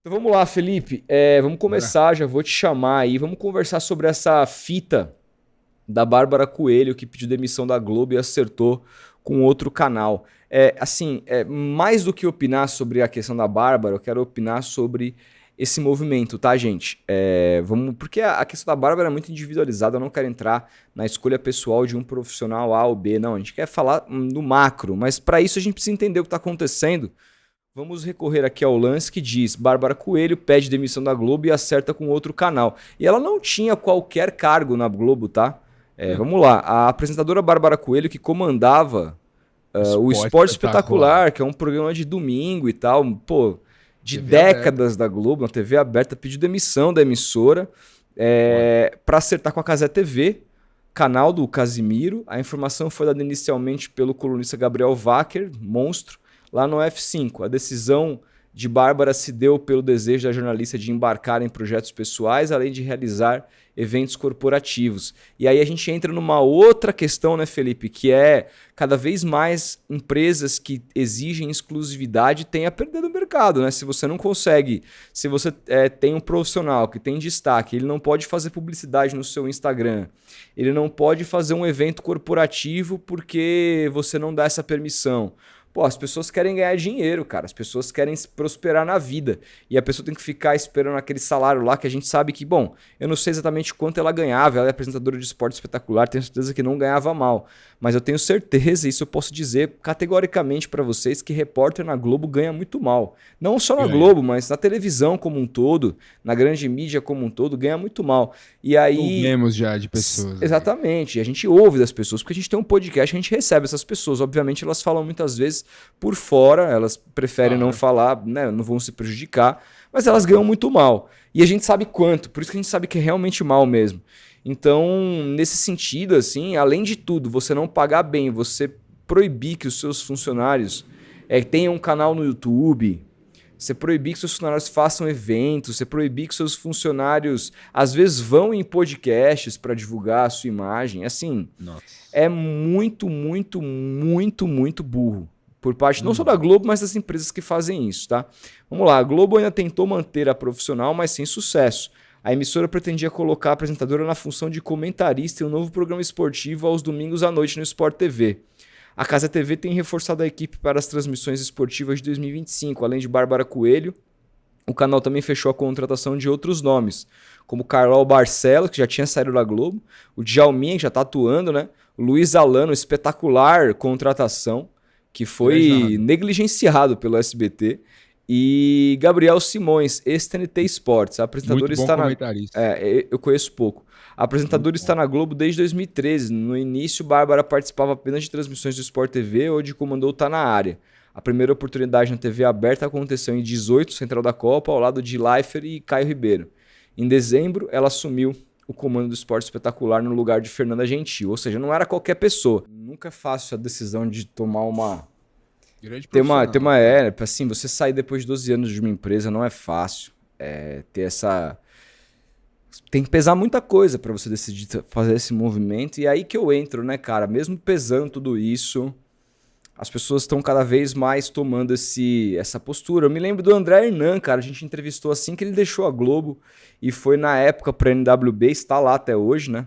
Então vamos lá, Felipe. Vamos Bora. começar, já vou te chamar aí. Vamos conversar sobre essa fita da Bárbara Coelho, que pediu demissão da Globo e acertou com outro canal. Mais do que opinar sobre a questão da Bárbara, eu quero opinar sobre esse movimento, tá, gente? Porque a questão da Bárbara é muito individualizada, eu não quero entrar na escolha pessoal de um profissional A ou B, não. A gente quer falar do macro, mas para isso a gente precisa entender o que está acontecendo. Vamos recorrer aqui ao lance que diz: Bárbara Coelho pede demissão da Globo e acerta com outro canal. E ela não tinha qualquer cargo na Globo, tá? É. Vamos lá. A apresentadora Bárbara Coelho, que comandava o Esporte Esporte espetacular. Espetacular, que é um programa de domingo e tal, pô, de TV aberta. décadas da Globo, na TV aberta, pediu demissão da emissora Foda. para acertar com a Cazé TV, canal do Casimiro. A informação foi dada inicialmente pelo colunista Gabriel Wacker, monstro, lá no F5. A decisão de Bárbara se deu pelo desejo da jornalista de embarcar em projetos pessoais, além de realizar eventos corporativos. E aí a gente entra numa outra questão, né, Felipe, que é cada vez mais empresas que exigem exclusividade têm a perder no mercado, né? Se você não consegue, se você tem um profissional que tem destaque, ele não pode fazer publicidade no seu Instagram, ele não pode fazer um evento corporativo porque você não dá essa permissão. Pô, as pessoas querem ganhar dinheiro, cara. As pessoas querem prosperar na vida. E a pessoa tem que ficar esperando aquele salário lá que a gente sabe que, bom, eu não sei exatamente quanto ela ganhava. Ela é apresentadora de esporte espetacular, tenho certeza que não ganhava mal. Mas eu tenho certeza, isso eu posso dizer categoricamente para vocês, que repórter na Globo ganha muito mal. Não só na Ganha. Globo, mas na televisão como um todo, na grande mídia como um todo, ganha muito mal. E aí, Ouvemos já de pessoas aí. exatamente, a gente ouve das pessoas, porque a gente tem um podcast, a gente recebe essas pessoas. Obviamente, elas falam muitas vezes por fora, elas preferem não Claro. falar, né, não vão se prejudicar, mas elas ganham muito mal. E a gente sabe quanto, por isso que a gente sabe que é realmente mal mesmo. Então, nesse sentido, assim, além de tudo, você não pagar bem, você proibir que os seus funcionários tenham um canal no YouTube, você proibir que seus funcionários façam eventos, você proibir que seus funcionários às vezes vão em podcasts para divulgar a sua imagem, assim, Nossa. é muito, muito, muito, muito burro. Por parte não só da Uhum. Globo, mas das empresas que fazem isso, tá? Vamos lá, a Globo ainda tentou manter a profissional, mas sem sucesso. A emissora pretendia colocar a apresentadora na função de comentarista em um novo programa esportivo aos domingos à noite no Sport TV. A Casa TV tem reforçado a equipe para as transmissões esportivas de 2025, além de Bárbara Coelho. O canal também fechou a contratação de outros nomes, como Carol Barcelos, que já tinha saído da Globo, o Djalminha, que já está atuando, né? O Luiz Alano, espetacular contratação, que Grande foi narrador. negligenciado pelo SBT, e Gabriel Simões, ex-TNT Esportes. A apresentadora Muito bom está na... comentarista. eu conheço pouco. A apresentadora Muito está bom. na Globo desde 2013. No início, Bárbara participava apenas de transmissões do Sport TV, onde comandou Tá na Área. A primeira oportunidade na TV aberta aconteceu em 18, Central da Copa, ao lado de Leifert e Caio Ribeiro. Em dezembro, ela assumiu o comando do Esporte Espetacular no lugar de Fernanda Gentil, ou seja, não era qualquer pessoa. Nunca é fácil a decisão de tomar uma... Grande Ter profissional, uma cara. assim, você sair depois de 12 anos de uma empresa não é fácil. Ter essa... Tem que pesar muita coisa para você decidir fazer esse movimento, e aí que eu entro, né, cara? Mesmo pesando tudo isso, as pessoas estão cada vez mais tomando essa postura. Eu me lembro do André Hernan, cara. A gente entrevistou assim que ele deixou a Globo e foi na época para NWB, está lá até hoje, né?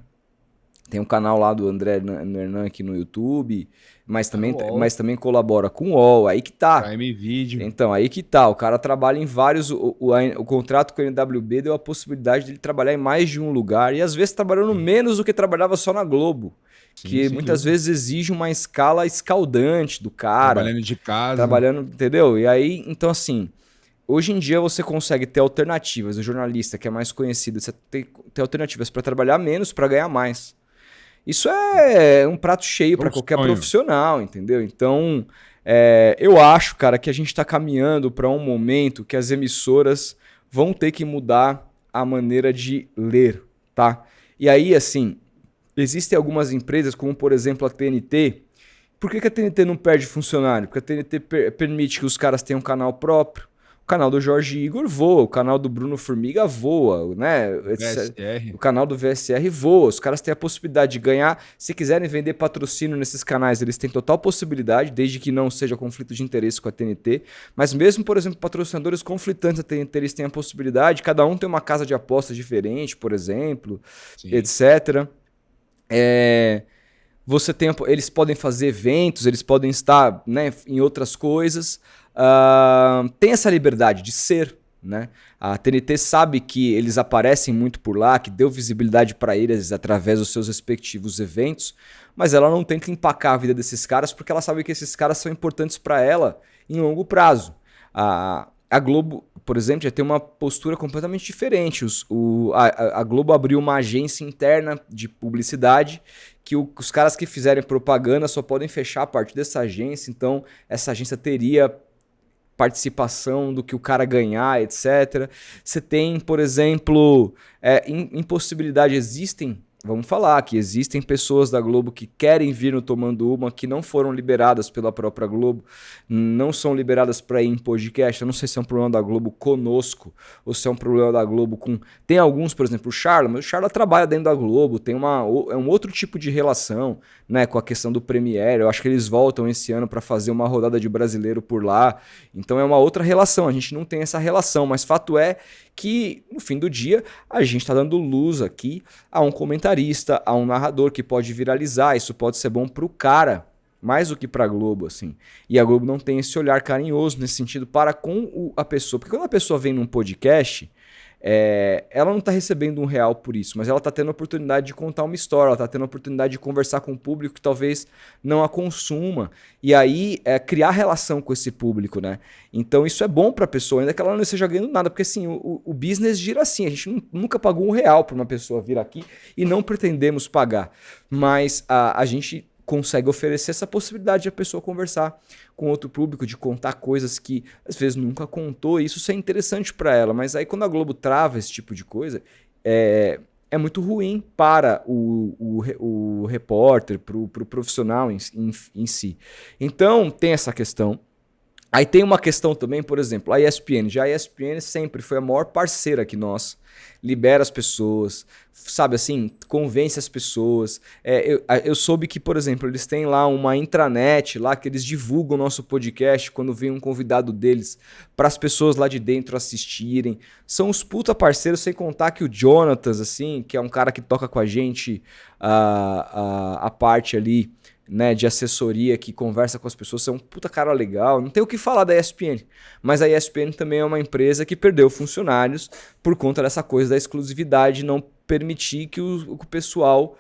Tem um canal lá do André Hernan aqui no YouTube, Tá no mas UOL. também colabora com o UOL. Aí que tá. Prime Video. Então, aí que tá. O cara trabalha em vários. O contrato com a NWB deu a possibilidade dele trabalhar em mais de um lugar e às vezes trabalhando Sim. menos do que trabalhava só na Globo, Sim, que sem muitas dúvida. vezes exige uma escala escaldante do cara, Trabalhando de casa. trabalhando, entendeu? E aí, então assim, hoje em dia você consegue ter alternativas. O jornalista que é mais conhecido, você ter alternativas para trabalhar menos, para ganhar mais. Isso é um prato cheio É para um qualquer sonho. profissional, entendeu? Então, eu acho, cara, que a gente está caminhando para um momento que as emissoras vão ter que mudar a maneira de ler, tá? E aí, assim, existem algumas empresas, como por exemplo a TNT. Por que a TNT não perde funcionário? Porque a TNT permite que os caras tenham um canal próprio. canal do Jorge Igor voa, o canal do Bruno Formiga voa, né? O canal do VSR voa. Os caras têm a possibilidade de ganhar. Se quiserem vender patrocínio nesses canais, eles têm total possibilidade, desde que não seja conflito de interesse com a TNT. Mas mesmo, por exemplo, patrocinadores conflitantes da TNT, eles têm a possibilidade. Cada um tem uma casa de apostas diferente, por exemplo, sim, etc. Eles podem fazer eventos, eles podem estar, né, em outras coisas. Tem essa liberdade de ser, né? A TNT sabe que eles aparecem muito por lá, que deu visibilidade para eles através dos seus respectivos eventos, mas ela não tenta empacar a vida desses caras porque ela sabe que esses caras são importantes para ela em longo prazo. A Globo, por exemplo, já tem uma postura completamente diferente. A Globo abriu uma agência interna de publicidade que os caras que fizerem propaganda só podem fechar a partir dessa agência, então essa agência teria participação do que o cara ganhar, etc. Você tem, por exemplo, impossibilidade, vamos falar que existem pessoas da Globo que querem vir no Tomando Uma, que não foram liberadas pela própria Globo, não são liberadas para ir em podcast. Eu não sei se é um problema da Globo conosco ou se é um problema da Globo com... Tem alguns, por exemplo, o Charla, mas o Charla trabalha dentro da Globo, tem um outro tipo de relação, né, com a questão do Premiere. Eu acho que eles voltam esse ano para fazer uma rodada de brasileiro por lá, então é uma outra relação, a gente não tem essa relação, mas fato é que no fim do dia a gente está dando luz aqui a um comentarista, a um narrador que pode viralizar. Isso pode ser bom para o cara, mais do que para a Globo, assim. E a Globo não tem esse olhar carinhoso nesse sentido para com a pessoa, porque quando a pessoa vem num podcast, ela não está recebendo R$1 por isso, mas ela está tendo a oportunidade de contar uma história, ela está tendo a oportunidade de conversar com um público que talvez não a consuma, e aí criar relação com esse público, né? Então isso é bom para a pessoa, ainda que ela não esteja ganhando nada, porque assim, o business gira assim, a gente nunca pagou R$1 para uma pessoa vir aqui e não pretendemos pagar, mas a gente consegue oferecer essa possibilidade de a pessoa conversar com outro público, de contar coisas que às vezes nunca contou, e isso é interessante para ela. Mas aí quando a Globo trava esse tipo de coisa, é muito ruim para o repórter, para o profissional em si. Então tem essa questão. Aí tem uma questão também, por exemplo, a ESPN. Já a ESPN sempre foi a maior parceira que nós. Libera as pessoas, sabe assim, convence as pessoas. Eu soube que, por exemplo, eles têm lá uma intranet lá que eles divulgam o nosso podcast quando vem um convidado deles para as pessoas lá de dentro assistirem. São os puta parceiros, sem contar que o Jonatas, assim, que é um cara que toca com a gente a parte ali, né, de assessoria, que conversa com as pessoas, é um puta cara legal. Não tem o que falar da ESPN, mas a ESPN também é uma empresa que perdeu funcionários por conta dessa coisa da exclusividade, não permitir que o pessoal,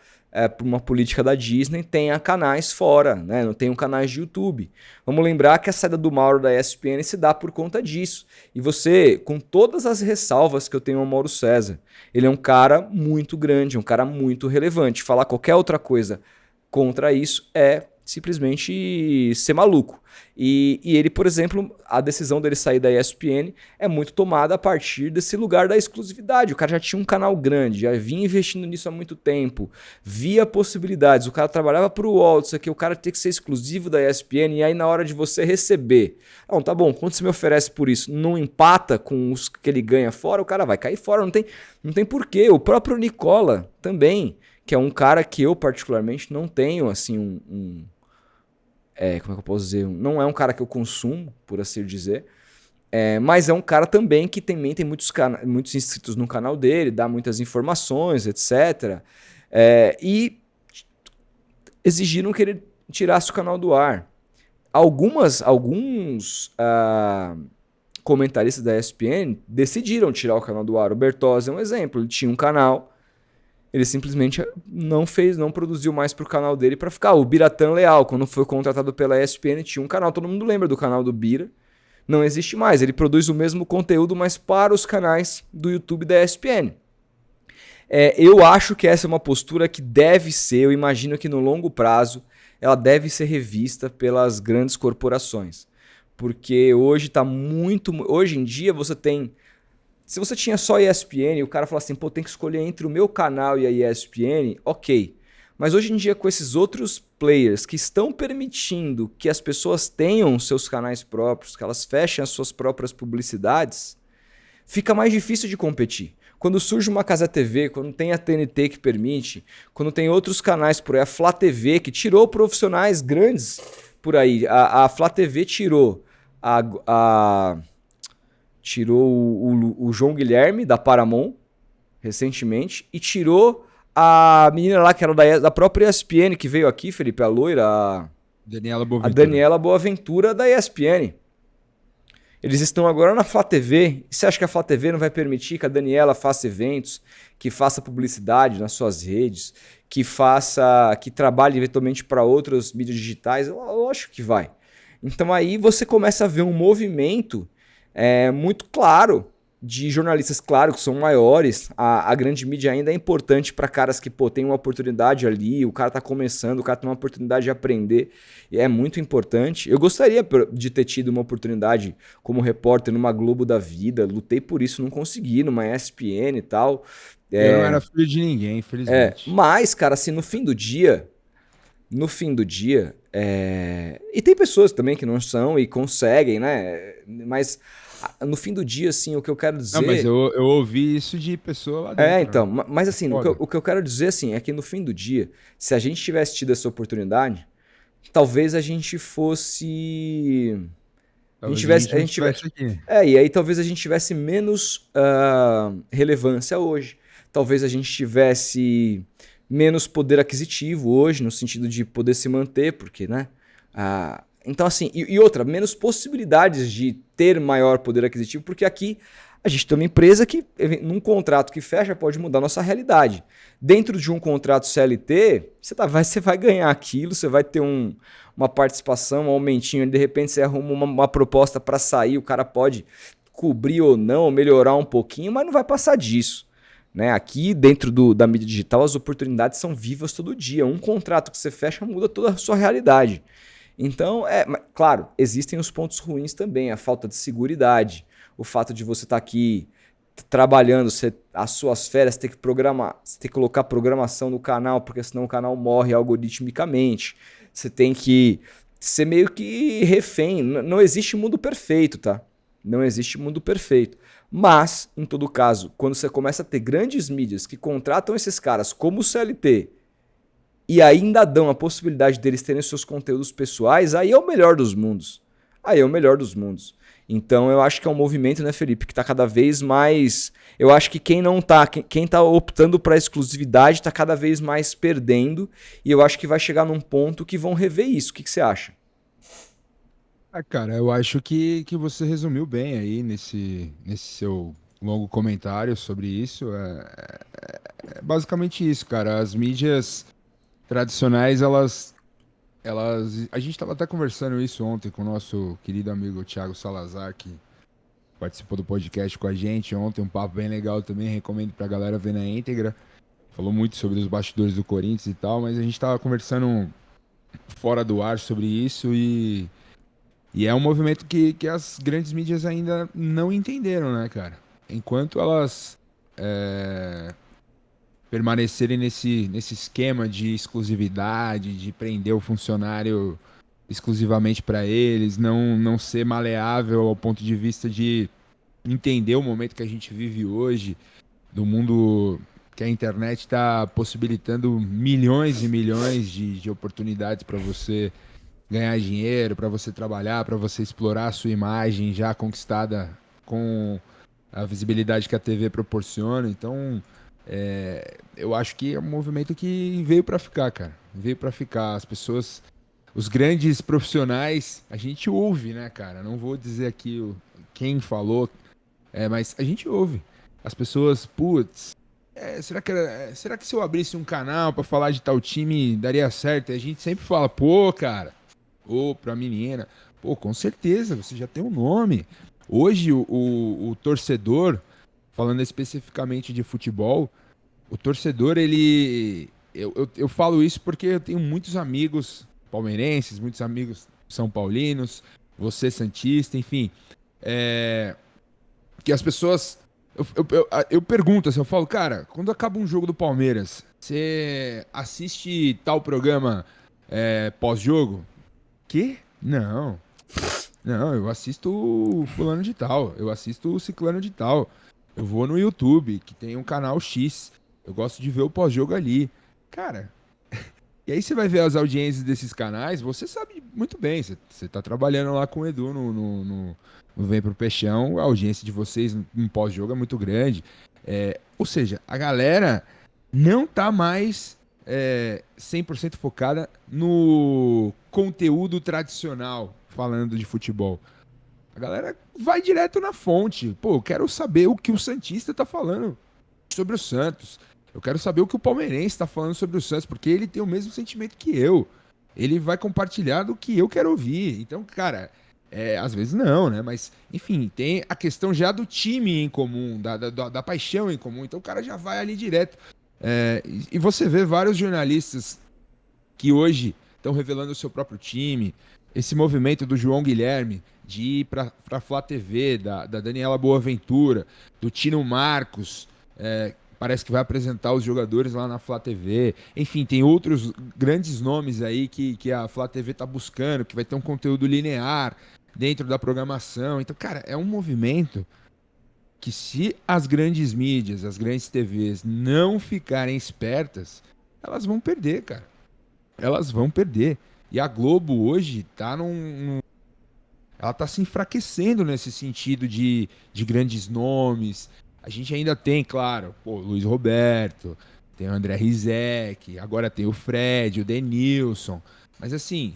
por uma política da Disney, tenha canais fora, né? Não tenham canais de YouTube. Vamos lembrar que a saída do Mauro da ESPN se dá por conta disso. E você, com todas as ressalvas que eu tenho ao Mauro César, ele é um cara muito grande, um cara muito relevante. Falar qualquer outra coisa contra isso é simplesmente ser maluco. E ele, por exemplo, a decisão dele sair da ESPN é muito tomada a partir desse lugar da exclusividade. O cara já tinha um canal grande, já vinha investindo nisso há muito tempo, via possibilidades. O cara trabalhava para o UOL, isso aqui, o cara tem que ser exclusivo da ESPN, e aí na hora de você receber, não, tá bom, quanto você me oferece por isso? Não empata com os que ele ganha fora, o cara vai cair fora, não tem porquê. O próprio Nicola também, que é um cara que eu particularmente não tenho, assim, como é que eu posso dizer? Não é um cara que eu consumo, por assim dizer, mas é um cara também que também tem muitos inscritos no canal dele, dá muitas informações, etc. E exigiram que ele tirasse o canal do ar. Alguns comentaristas da ESPN decidiram tirar o canal do ar. O Bertozzi é um exemplo, ele tinha um canal, ele simplesmente não produziu mais pro canal dele para ficar. O Biratã Leal, quando foi contratado pela ESPN, tinha um canal, todo mundo lembra do canal do Bira. Não existe mais, ele produz o mesmo conteúdo, mas para os canais do YouTube da ESPN. Eu acho que essa é uma postura que deve ser, eu imagino que no longo prazo, ela deve ser revista pelas grandes corporações. Porque hoje em dia você tem... Se você tinha só ESPN e o cara fala assim, pô, tem que escolher entre o meu canal e a ESPN, ok. Mas hoje em dia, com esses outros players que estão permitindo que as pessoas tenham seus canais próprios, que elas fechem as suas próprias publicidades, fica mais difícil de competir. Quando surge uma Casa TV, quando tem a TNT que permite, quando tem outros canais por aí, a Flá TV, que tirou profissionais grandes por aí. A Flá TV tirou o João Guilherme, da Paramount, recentemente, e tirou a menina lá que era da própria ESPN, que veio aqui, Felipe, a loira, Daniela Boaventura. a Daniela Boaventura da ESPN. Eles estão agora na Flá TV. E você acha que a Flá TV não vai permitir que a Daniela faça eventos, que faça publicidade nas suas redes, que trabalhe eventualmente para outras mídias digitais? Lógico que vai. Então aí você começa a ver um movimento muito claro de jornalistas, claro, que são maiores. A grande mídia ainda é importante para caras que tem uma oportunidade ali, o cara tá começando, o cara tem uma oportunidade de aprender, e é muito importante. Eu gostaria de ter tido uma oportunidade como repórter numa Globo da Vida, lutei por isso, não consegui, numa ESPN e tal. Eu não era filho de ninguém, infelizmente. Mas, cara, assim, no fim do dia, e tem pessoas também que não são e conseguem, né? Mas no fim do dia, assim, o que eu quero dizer... Não, mas eu ouvi isso de pessoa lá dentro. Então, né? Mas assim, o que eu quero dizer, assim, é que no fim do dia, se a gente tivesse tido essa oportunidade, talvez a gente fosse... E aí talvez a gente tivesse menos relevância hoje. Talvez a gente tivesse menos poder aquisitivo hoje, no sentido de poder se manter, porque, né? Então, assim, e outra, menos possibilidades de ter maior poder aquisitivo, porque aqui a gente tem uma empresa que, num contrato que fecha, pode mudar a nossa realidade. Dentro de um contrato CLT, você vai ganhar aquilo, você vai ter uma participação, um aumentinho, de repente você arruma uma proposta para sair, o cara pode cobrir ou não, melhorar um pouquinho, mas não vai passar disso. Né? Aqui, dentro da mídia digital, as oportunidades são vivas todo dia. Um contrato que você fecha muda toda a sua realidade. Então, claro, existem os pontos ruins também, a falta de seguridade, o fato de você estar aqui trabalhando, as suas férias, ter que programar, você tem que colocar programação no canal, porque senão o canal morre algoritmicamente. Você tem que ser meio que refém. Não existe mundo perfeito, tá? Não existe mundo perfeito. Mas, em todo caso, quando você começa a ter grandes mídias que contratam esses caras como o CLT e ainda dão a possibilidade deles terem seus conteúdos pessoais, aí é o melhor dos mundos. Aí é o melhor dos mundos. Então eu acho que é um movimento, né, Felipe, que está cada vez mais... Eu acho que quem tá optando para exclusividade está cada vez mais perdendo, e eu acho que vai chegar num ponto que vão rever isso. O que você acha? Cara, eu acho que você resumiu bem aí nesse seu longo comentário sobre isso. É basicamente isso, cara. As mídias tradicionais, elas... A gente estava até conversando isso ontem com o nosso querido amigo Thiago Salazar, que participou do podcast com a gente ontem, um papo bem legal também, recomendo pra galera ver na íntegra. Falou muito sobre os bastidores do Corinthians e tal, mas a gente tava conversando fora do ar sobre isso e é um movimento que as grandes mídias ainda não entenderam, né, cara? Enquanto elas permanecerem nesse esquema de exclusividade, de prender o funcionário exclusivamente para eles, não ser maleável ao ponto de vista de entender o momento que a gente vive hoje, do mundo que a internet está possibilitando milhões e milhões de oportunidades para você ganhar dinheiro, para você trabalhar, para você explorar a sua imagem já conquistada com a visibilidade que a TV proporciona. Então, eu acho que é um movimento que veio para ficar, cara. Veio para ficar. As pessoas, os grandes profissionais, a gente ouve, né, cara? Não vou dizer aqui quem falou, mas a gente ouve. As pessoas, putz, será que se eu abrisse um canal para falar de tal time daria certo? E a gente sempre fala, pô, cara, ou pra menina, pô, com certeza, você já tem um nome. Hoje o torcedor, falando especificamente de futebol, o torcedor, ele... Eu falo isso porque eu tenho muitos amigos palmeirenses, muitos amigos são paulinos, você santista, enfim. Que as pessoas Eu pergunto assim, eu falo, cara, quando acaba um jogo do Palmeiras, você assiste tal programa pós-jogo? Que? Não. Não, eu assisto o fulano de tal, eu assisto o ciclano de tal. Eu vou no YouTube, que tem um canal X. Eu gosto de ver o pós-jogo ali. Cara, e aí você vai ver as audiências desses canais, você sabe muito bem, você tá trabalhando lá com o Edu no Vem Pro Peixão, a audiência de vocês no pós-jogo é muito grande. Ou seja, a galera não tá mais 100% focada no conteúdo tradicional, falando de futebol. A galera vai direto na fonte. Pô, eu quero saber o que o Santista tá falando sobre o Santos. Eu quero saber o que o palmeirense está falando sobre o Santos, porque ele tem o mesmo sentimento que eu. Ele vai compartilhar do que eu quero ouvir. Então, cara, às vezes não, né? Mas, enfim, tem a questão já do time em comum, da paixão em comum. Então o cara já vai ali direto. E você vê vários jornalistas que hoje estão revelando o seu próprio time. Esse movimento do João Guilherme de ir para a Flá TV, da Daniela Boaventura, do Tino Marcos, parece que vai apresentar os jogadores lá na Flá TV. Enfim, tem outros grandes nomes aí que a Flá TV está buscando, que vai ter um conteúdo linear dentro da programação. Então, cara, é um movimento que, se as grandes mídias, as grandes TVs não ficarem espertas, elas vão perder, cara. Elas vão perder. E a Globo hoje tá ela tá se enfraquecendo nesse sentido de grandes nomes. A gente ainda tem, claro, Luiz Roberto, tem o André Rizek, agora tem o Fred, o Denilson. Mas assim,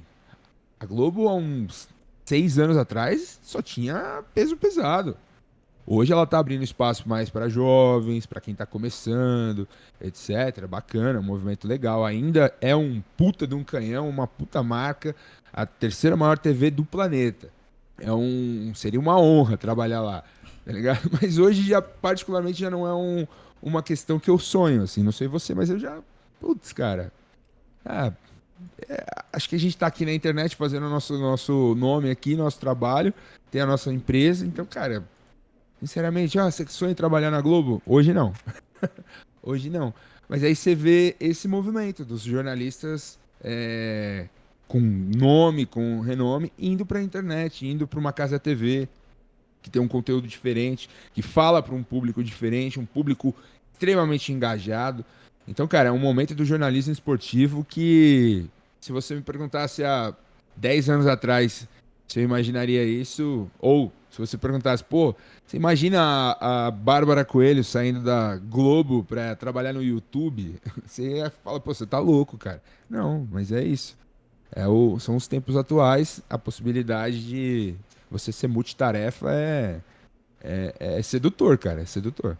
a Globo há uns 6 anos atrás só tinha peso pesado. Hoje ela tá abrindo espaço mais para jovens, para quem tá começando, etc. Bacana, um movimento legal. Ainda é um puta de um canhão, uma puta marca, a terceira maior TV do planeta. Seria uma honra trabalhar lá, tá ligado? Mas hoje já particularmente já não é uma questão que eu sonho, assim. Não sei você, mas eu já, putz, cara. Acho que a gente tá aqui na internet fazendo o nosso nome aqui, nosso trabalho, tem a nossa empresa, então, cara, sinceramente, você sonha em trabalhar na Globo? Hoje não. Hoje não. Mas aí você vê esse movimento dos jornalistas com nome, com renome, indo pra internet, indo pra uma casa TV, que tem um conteúdo diferente, que fala para um público diferente, um público extremamente engajado. Então, cara, é um momento do jornalismo esportivo que, se você me perguntasse há 10 anos atrás se eu imaginaria isso, ou se você perguntasse, você imagina a Bárbara Coelho saindo da Globo pra trabalhar no YouTube? Você ia falar, você tá louco, cara. Não, mas é isso. São os tempos atuais, a possibilidade de você ser multitarefa é sedutor, cara, é sedutor.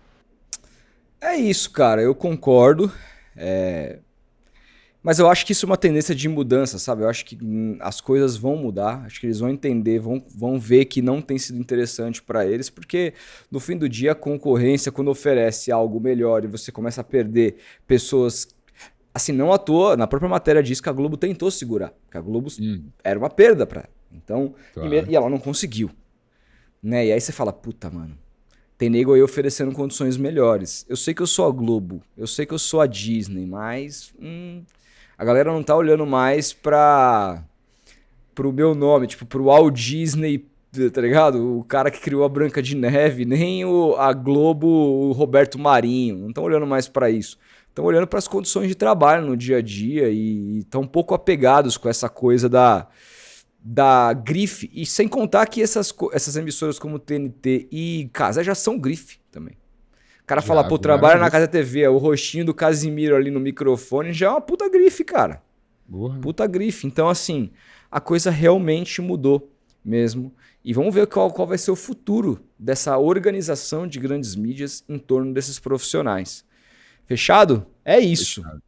É isso, cara, eu concordo. Mas eu acho que isso é uma tendência de mudança, sabe? Eu acho que as coisas vão mudar, acho que eles vão entender, vão ver que não tem sido interessante para eles, porque no fim do dia a concorrência, quando oferece algo melhor e você começa a perder pessoas, assim, não à toa, na própria matéria diz que a Globo tentou segurar, que a Globo era uma perda para ela. Então, claro. E ela não conseguiu, né? E aí você fala, puta, mano, tem nego aí oferecendo condições melhores. Eu sei que eu sou a Globo, eu sei que eu sou a Disney, mas a galera não tá olhando mais pro meu nome, tipo, pro Walt Disney, tá ligado? O cara que criou a Branca de Neve, nem a Globo, o Roberto Marinho, não estão olhando mais para isso. Estão olhando para as condições de trabalho no dia a dia e estão um pouco apegados com essa coisa da grife. E sem contar que essas emissoras como TNT e Casa já são grife também. O cara fala, trabalha na Casa TV, o rostinho do Casimiro ali no microfone já é uma puta grife, cara. Boa. Puta grife. Então, assim, a coisa realmente mudou mesmo. E vamos ver qual vai ser o futuro dessa organização de grandes mídias em torno desses profissionais. Fechado? É isso. Fechado.